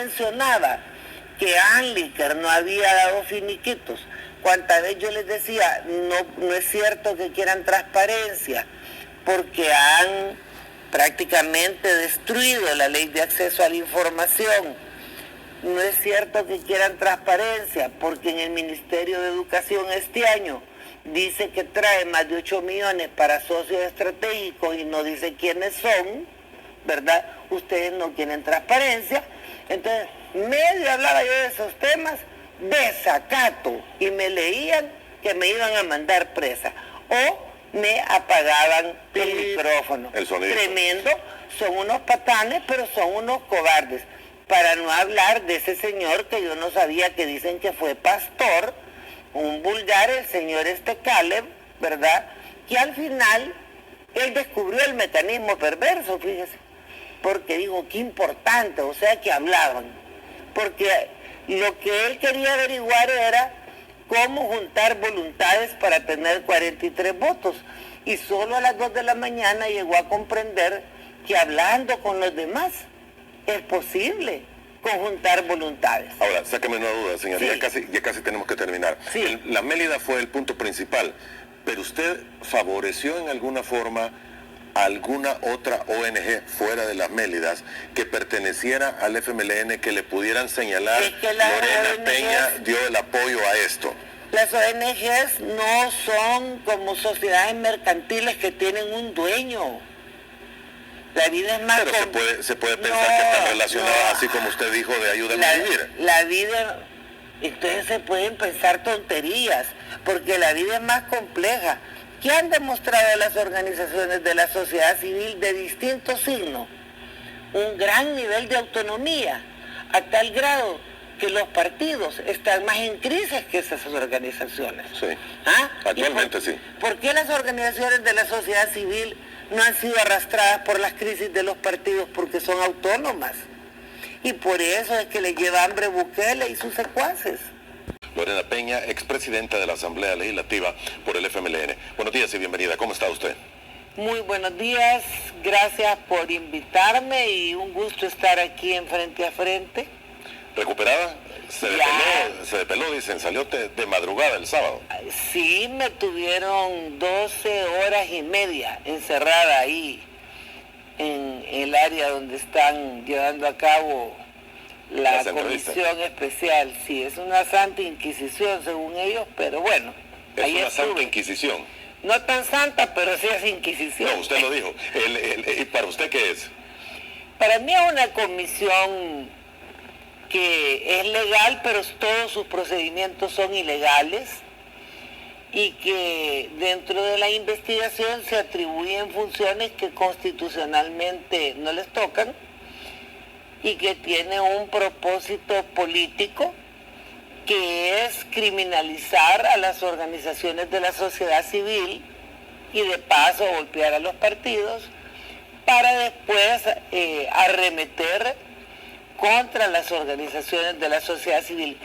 mencionaba que Anliker no había dado finiquitos, cuántas veces yo les decía, no es cierto que quieran transparencia, porque han prácticamente destruido la ley de acceso a la información. No es cierto que quieran transparencia, porque en el Ministerio de Educación este año dice que trae más de 8 millones para socios estratégicos y no dice quiénes son, ¿verdad? Ustedes no quieren transparencia. Entonces, medio hablaba yo de esos temas, desacato, y me leían que me iban a mandar presa, o me apagaban el micrófono. Tremendo, son unos patanes, pero son unos cobardes. Para no hablar de ese señor que yo no sabía, que dicen que fue pastor, un vulgar, el señor Caleb, ¿verdad? Que al final, él descubrió el mecanismo perverso, fíjese, porque digo, qué importante, o sea que hablaban, porque lo que él quería averiguar era cómo juntar voluntades para tener 43 votos, y solo a las 2 de la mañana llegó a comprender que hablando con los demás es posible conjuntar voluntades. Ahora, sáqueme una duda, señor, sí. ya casi tenemos que terminar. Sí. La Mélida fue el punto principal, pero ¿usted favoreció en alguna forma a alguna otra ONG fuera de las Mélidas que perteneciera al FMLN que le pudieran señalar que Lorena ONGs, Peña dio el apoyo a esto? Las ONGs no son como sociedades mercantiles que tienen un dueño. La vida es más... Pero se puede pensar que están relacionadas, así como usted dijo, de ayuda a vivir. La vida... Entonces se pueden pensar tonterías, porque la vida es más compleja. ¿Qué han demostrado las organizaciones de la sociedad civil de distintos signos? Un gran nivel de autonomía, a tal grado que los partidos están más en crisis que esas organizaciones. Sí, ¿Ah? actualmente sí. ¿Por qué las organizaciones de la sociedad civil no han sido arrastradas por las crisis de los partidos? Porque son autónomas. Y por eso es que le lleva hambre Bukele y sus secuaces. Lorena Peña, expresidenta de la Asamblea Legislativa por el FMLN. Buenos días y bienvenida. ¿Cómo está usted? Muy buenos días. Gracias por invitarme y un gusto estar aquí en Frente a Frente. ¿Recuperada? Se depeló, dicen, salió de madrugada el sábado. Sí, me tuvieron 12 horas y media encerrada ahí en el área donde están llevando a cabo la comisión especial. Sí, es una santa inquisición según ellos, pero bueno. Es una santa inquisición. No tan santa, pero sí es inquisición. No, usted lo dijo. ¿Y para usted qué es? Para mí es una comisión que es legal, pero todos sus procedimientos son ilegales, y que dentro de la investigación se atribuyen funciones que constitucionalmente no les tocan y que tiene un propósito político, que es criminalizar a las organizaciones de la sociedad civil y de paso golpear a los partidos para después arremeter contra las organizaciones de la sociedad civil.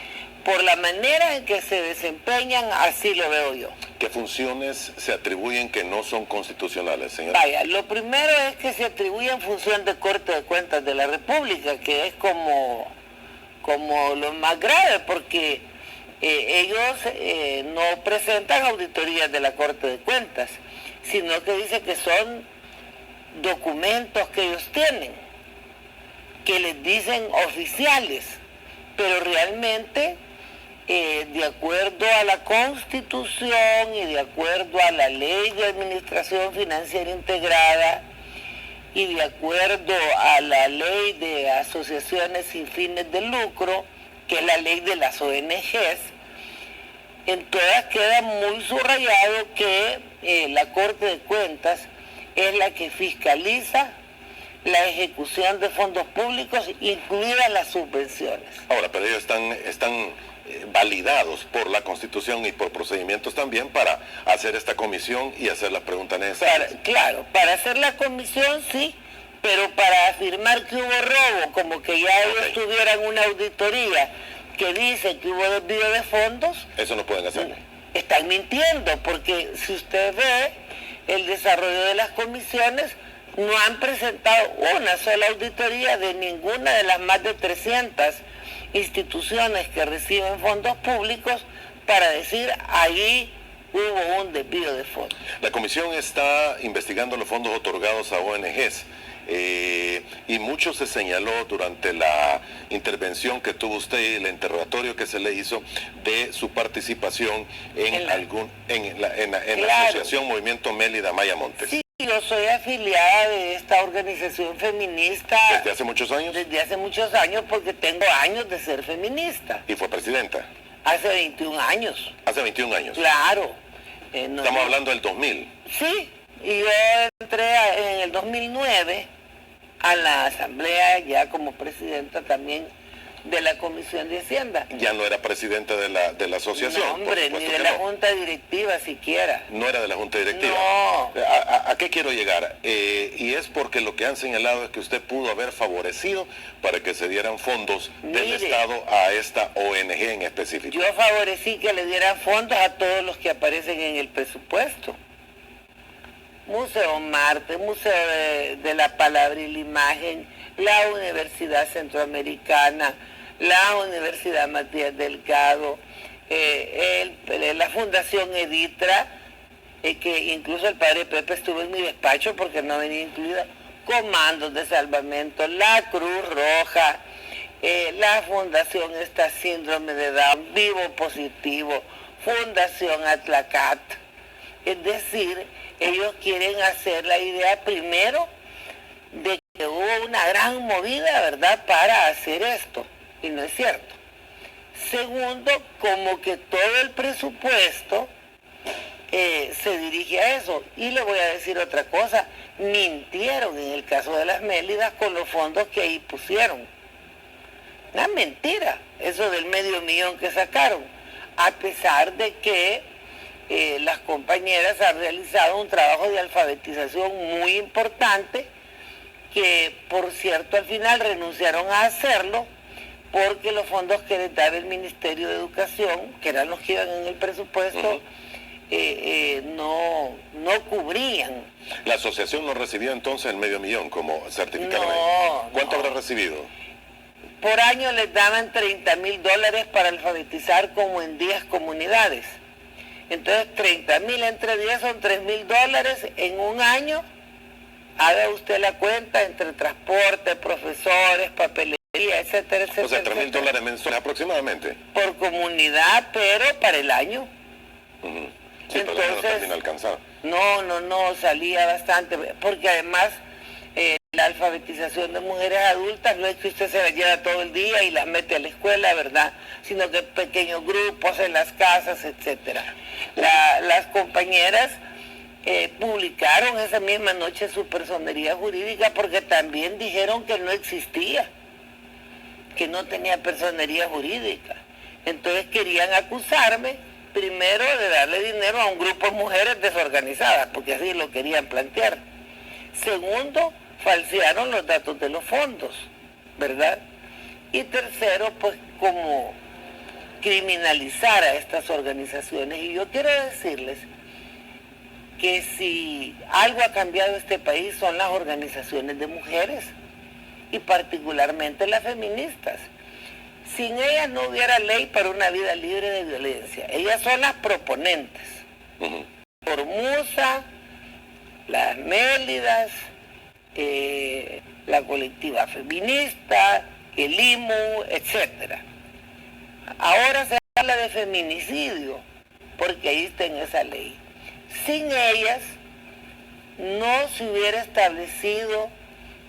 Por la manera en que se desempeñan, así lo veo yo. ¿Qué funciones se atribuyen que no son constitucionales, señor? Vaya, lo primero es que se atribuyen función de Corte de Cuentas de la República, que es como lo más grave, porque ellos no presentan auditorías de la Corte de Cuentas, sino que dice que son documentos que ellos tienen, que les dicen oficiales, pero realmente de acuerdo a la Constitución y de acuerdo a la Ley de Administración Financiera Integrada y de acuerdo a la Ley de Asociaciones sin fines de lucro, que es la ley de las ONGs, en todas queda muy subrayado que la Corte de Cuentas es la que fiscaliza la ejecución de fondos públicos, incluidas las subvenciones. Ahora, pero ellos están validados por la Constitución y por procedimientos también para hacer esta comisión y hacer las preguntas necesarias. Claro, para hacer la comisión sí, pero para afirmar que hubo robo, como que ya ellos tuvieran una auditoría que dice que hubo desvío de fondos, eso no pueden hacer. Están mintiendo, porque si usted ve el desarrollo de las comisiones, no han presentado una sola auditoría de ninguna de las más de 300 instituciones que reciben fondos públicos para decir ahí hubo un desvío de fondos. La comisión está investigando los fondos otorgados a ONGs. Y mucho se señaló durante la intervención que tuvo usted y el interrogatorio que se le hizo de su participación en la asociación Movimiento Mélida Maya Montes. Sí, yo soy afiliada de esta organización feminista. ¿Desde hace muchos años? Desde hace muchos años, porque tengo años de ser feminista. ¿Y fue presidenta? Hace 21 años. Hace 21 años. Claro. Estamos hablando del 2000. Sí, y yo entré en el 2009 a la asamblea ya como presidenta también de la Comisión de Hacienda. Ya no era presidenta de la asociación. No, hombre, ni de la Junta Directiva siquiera. No era de la Junta Directiva. No. ¿A qué quiero llegar? Y es porque lo que han señalado es que usted pudo haber favorecido para que se dieran fondos del Estado a esta ONG en específico. Yo favorecí que le dieran fondos a todos los que aparecen en el presupuesto. Museo Marte, Museo de la Palabra y la Imagen, la Universidad Centroamericana, la Universidad Matías Delgado, la Fundación Editra, que incluso el padre Pepe estuvo en mi despacho porque no venía incluida, Comandos de Salvamento, la Cruz Roja, la Fundación Síndrome de Down, Vivo Positivo, Fundación Atlacat. Es decir, ellos quieren hacer la idea primero de que hubo una gran movida, ¿verdad?, para hacer esto, y no es cierto. Segundo, como que todo el presupuesto se dirige a eso. Y le voy a decir otra cosa, mintieron en el caso de las Mélidas con los fondos que ahí pusieron. Una mentira, eso del $500,000 que sacaron, a pesar de que las compañeras han realizado un trabajo de alfabetización muy importante, que por cierto al final renunciaron a hacerlo porque los fondos que les daba el Ministerio de Educación, que eran los que iban en el presupuesto, no cubrían. ¿La asociación no recibió entonces el $500,000 como certificado? No. ¿Cuánto habrá recibido? Por año les daban $30,000 para alfabetizar como en 10 comunidades. Entonces 30,000 entre 10 son $3,000 en un año. Haga usted la cuenta entre transporte, profesores, papelería, etcétera, etcétera. O sea, $3,000 mensuales aproximadamente. Por comunidad, pero para el año. Sí, entonces, no termina alcanzado. No, salía bastante, porque además la alfabetización de mujeres adultas no es que usted se las lleva todo el día y las mete a la escuela, ¿verdad?, sino que pequeños grupos en las casas, etcétera. Las compañeras publicaron esa misma noche su personería jurídica porque también dijeron que no existía, que no tenía personería jurídica. Entonces querían acusarme primero de darle dinero a un grupo de mujeres desorganizadas, porque así lo querían plantear. Segundo, falsearon los datos de los fondos, ¿verdad? Y tercero, pues como criminalizar a estas organizaciones. Y yo quiero decirles que si algo ha cambiado este país son las organizaciones de mujeres, y particularmente las feministas. Sin ellas no hubiera ley para una vida libre de violencia. Ellas son las proponentes. Formusa, las Mélidas, la colectiva feminista, el IMU, etcétera. Ahora se habla de feminicidio, porque ahí está en esa ley. Sin ellas no se hubiera establecido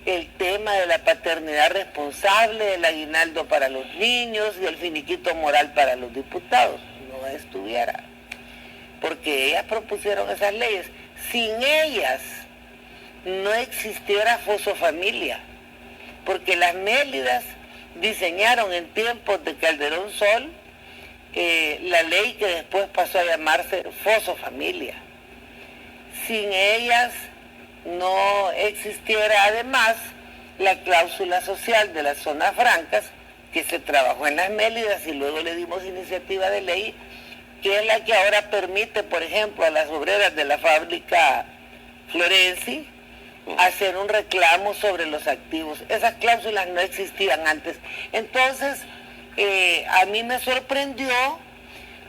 el tema de la paternidad responsable, del aguinaldo para los niños y el finiquito moral para los diputados. No estuviera, porque ellas propusieron esas leyes. Sin ellas no existiera Fosofamilia, porque las Mélidas diseñaron en tiempos de Calderón Sol la ley que después pasó a llamarse Fosofamilia. Sin ellas no existiera además la cláusula social de las zonas francas, que se trabajó en las Mélidas y luego le dimos iniciativa de ley, que es la que ahora permite, por ejemplo, a las obreras de la fábrica Florenzi hacer un reclamo sobre los activos. Esas cláusulas no existían antes. Entonces, a mí me sorprendió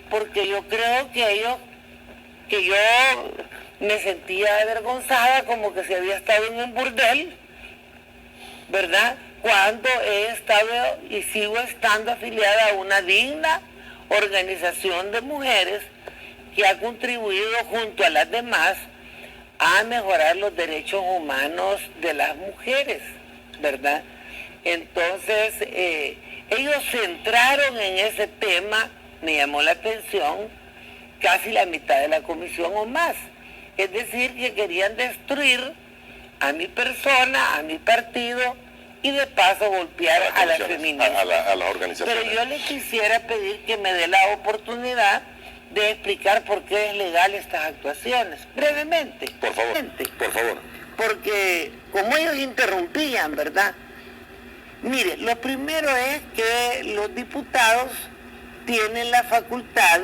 porque yo creo que yo me sentía avergonzada como que si había estado en un burdel, ¿verdad? Cuando he estado y sigo estando afiliada a una digna organización de mujeres que ha contribuido junto a las demás a mejorar los derechos humanos de las mujeres, ¿verdad? Entonces, ellos se centraron en ese tema, me llamó la atención, casi la mitad de la comisión o más. Es decir, que querían destruir a mi persona, a mi partido, y de paso golpear a las feministas. A las organizaciones. Pero yo les quisiera pedir que me dé la oportunidad de explicar por qué es legal estas actuaciones, brevemente. Por favor, por favor. Porque como ellos interrumpían, ¿verdad? Mire, lo primero es que los diputados tienen la facultad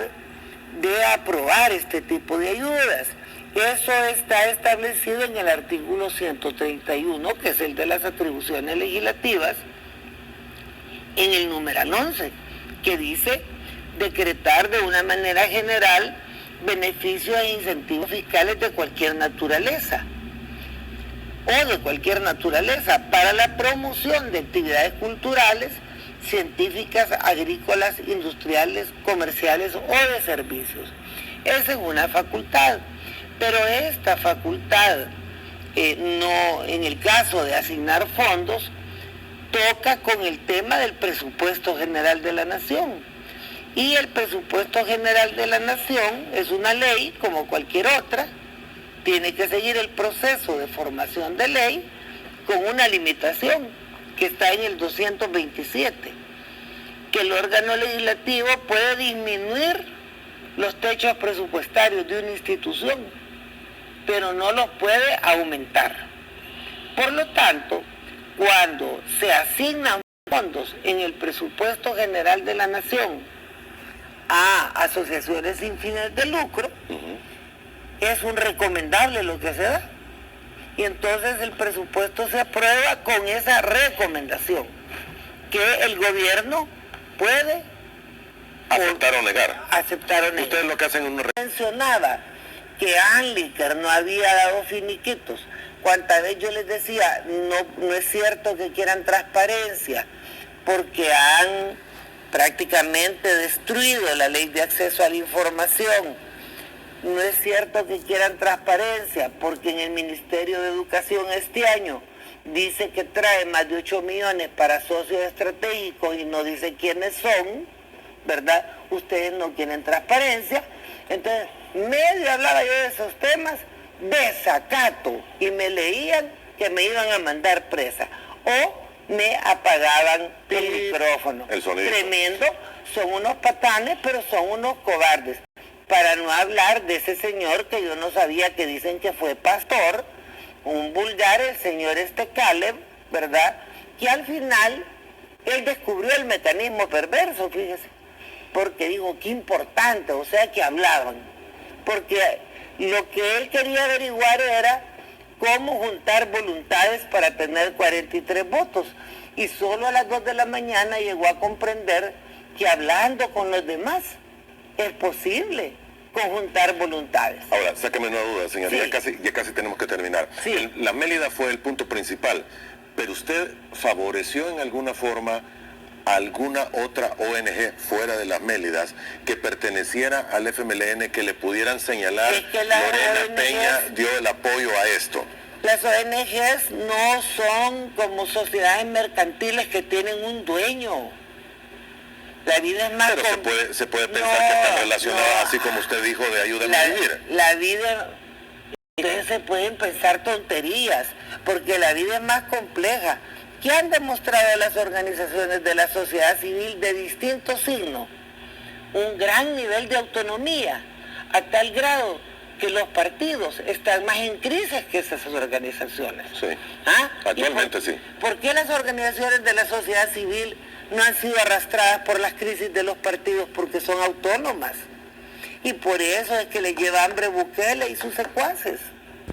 de aprobar este tipo de ayudas. Eso está establecido en el artículo 131, que es el de las atribuciones legislativas, en el numeral 11, que dice decretar de una manera general beneficios e incentivos fiscales de cualquier naturaleza para la promoción de actividades culturales, científicas, agrícolas, industriales, comerciales o de servicios. Esa es una facultad, pero esta facultad, no, en el caso de asignar fondos, toca con el tema del presupuesto general de la Nación. Y el presupuesto general de la Nación es una ley como cualquier otra, tiene que seguir el proceso de formación de ley con una limitación que está en el 227, que el órgano legislativo puede disminuir los techos presupuestarios de una institución, pero no los puede aumentar. Por lo tanto, cuando se asignan fondos en el presupuesto general de la Nación a asociaciones sin fines de lucro, es un recomendable lo que se da. Y entonces el presupuesto se aprueba con esa recomendación, que el gobierno puede aceptar o negar. Ustedes lo que hacen es mencionaba que Anliker no había dado finiquitos. Cuánta vez yo les decía, no es cierto que quieran transparencia, porque han prácticamente destruido la ley de acceso a la información. No es cierto que quieran transparencia, porque en el Ministerio de Educación este año dice que trae más de 8 millones para socios estratégicos y no dice quiénes son, ¿verdad? Ustedes no quieren transparencia. Entonces, medio hablaba yo de esos temas, desacato, y me leían que me iban a mandar presa, o me apagaban el micrófono. El sonido. Tremendo, son unos patanes, pero son unos cobardes. Para no hablar de ese señor que yo no sabía, que dicen que fue pastor, un vulgar, el señor Caleb, ¿verdad? Que al final, él descubrió el mecanismo perverso, fíjese, porque dijo, qué importante, o sea que hablaban, porque lo que él quería averiguar era cómo juntar voluntades para tener 43 votos, y solo a las 2 de la mañana llegó a comprender que hablando con los demás es posible conjuntar voluntades. Ahora, sáqueme una duda, señor, sí. ya casi tenemos que terminar. Sí. La Mélida fue el punto principal, pero usted favoreció en alguna forma a alguna otra ONG fuera de las Mélidas que perteneciera al FMLN, que le pudieran señalar, es que Lorena ONGs, Peña dio el apoyo a esto. Las ONGs no son como sociedades mercantiles que tienen un dueño. La vida es más... Pero se puede pensar que están relacionadas, así como usted dijo, de ayúdame a vivir. La vida... Entonces se pueden pensar tonterías, porque la vida es más compleja. ¿Qué han demostrado las organizaciones de la sociedad civil de distintos signos? Un gran nivel de autonomía, a tal grado que los partidos están más en crisis que esas organizaciones. Sí, ¿Ah? actualmente sí. ¿Por qué las organizaciones de la sociedad civil no han sido arrastradas por las crisis de los partidos? Porque son autónomas. Y por eso es que le lleva hambre Bukele y sus secuaces.